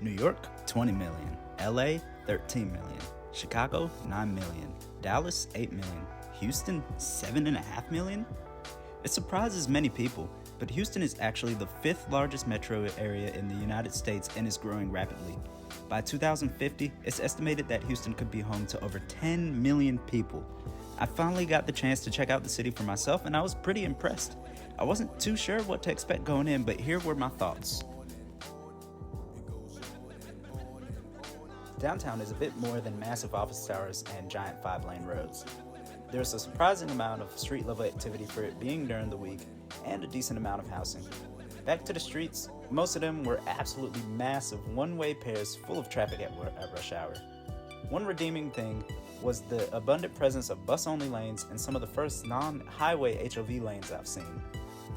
New York, 20 million. LA, 13 million. Chicago, 9 million. Dallas, 8 million. Houston, 7.5 million? It surprises many people, but Houston is actually the 5th largest metro area in the United States and is growing rapidly. By 2050, it's estimated that Houston could be home to over 10 million people. I finally got the chance to check out the city for myself and I was pretty impressed. I wasn't too sure what to expect going in, but here were my thoughts. Downtown is a bit more than massive office towers and giant 5-lane roads. There's a surprising amount of street-level activity for it being during the week and a decent amount of housing. Back to the streets, most of them were absolutely massive one-way pairs full of traffic at rush hour. One redeeming thing was the abundant presence of bus-only lanes and some of the first non-highway HOV lanes I've seen.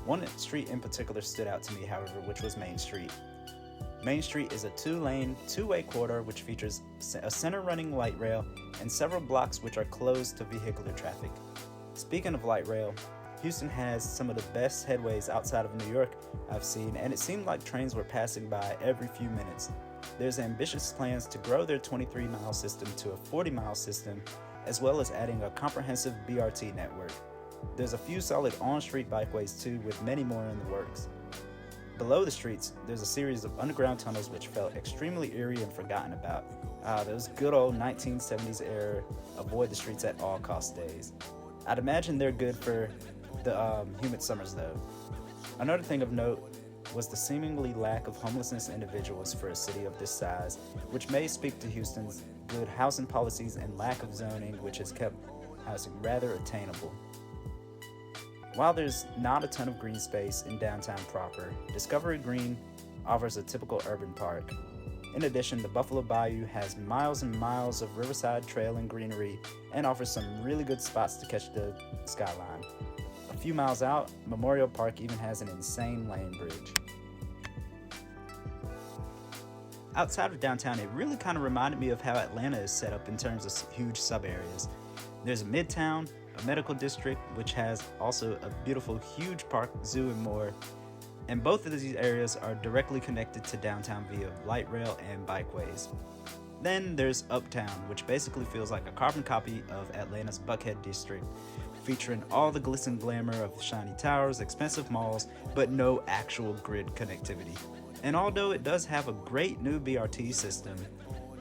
One street in particular stood out to me, however, which was Main Street. Main Street is a 2-lane, two-way corridor which features a center-running light rail and several blocks which are closed to vehicular traffic. Speaking of light rail, Houston has some of the best headways outside of New York I've seen, and it seemed like trains were passing by every few minutes. There's ambitious plans to grow their 23-mile system to a 40-mile system, as well as adding a comprehensive BRT network. There's a few solid on-street bikeways too, with many more in the works. Below the streets, there's a series of underground tunnels which felt extremely eerie and forgotten about. Those good old 1970s era avoid the streets at all cost days. I'd imagine they're good for the humid summers though. Another thing of note was the seemingly lack of homelessness individuals for a city of this size, which may speak to Houston's good housing policies and lack of zoning, which has kept housing rather attainable. While there's not a ton of green space in downtown proper, Discovery Green offers a typical urban park. In addition, the Buffalo Bayou has miles and miles of riverside trail and greenery and offers some really good spots to catch the skyline. A few miles out, Memorial Park even has an insane lane bridge. Outside of downtown, it really kind of reminded me of how Atlanta is set up in terms of huge sub-areas. There's a Midtown, a medical district, which has also a beautiful, huge park, zoo, and more. And both of these areas are directly connected to downtown via light rail and bikeways. Then there's Uptown, which basically feels like a carbon copy of Atlanta's Buckhead district, featuring all the glitz and glamour of shiny towers, expensive malls, but no actual grid connectivity. And although it does have a great new BRT system,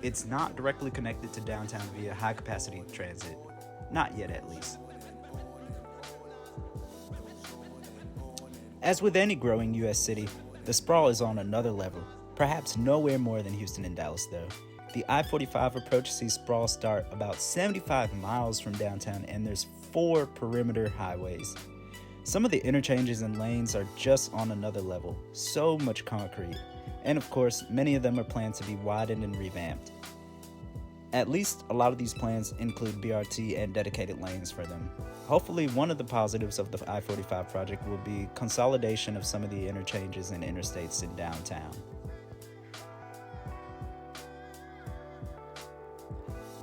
it's not directly connected to downtown via high-capacity transit. Not yet, at least. As with any growing U.S. city, the sprawl is on another level, perhaps nowhere more than Houston and Dallas though. The I-45 approach sees sprawl start about 75 miles from downtown, and there's 4 perimeter highways. Some of the interchanges and lanes are just on another level, so much concrete, and of course, many of them are planned to be widened and revamped. At least a lot of these plans include BRT and dedicated lanes for them. Hopefully, one of the positives of the I-45 project will be consolidation of some of the interchanges and interstates in downtown.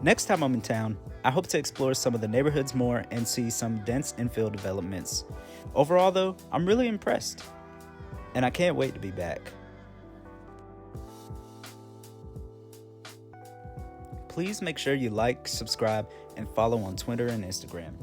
Next time I'm in town, I hope to explore some of the neighborhoods more and see some dense infill developments. Overall though, I'm really impressed, and I can't wait to be back. Please make sure you like, subscribe, and follow on Twitter and Instagram.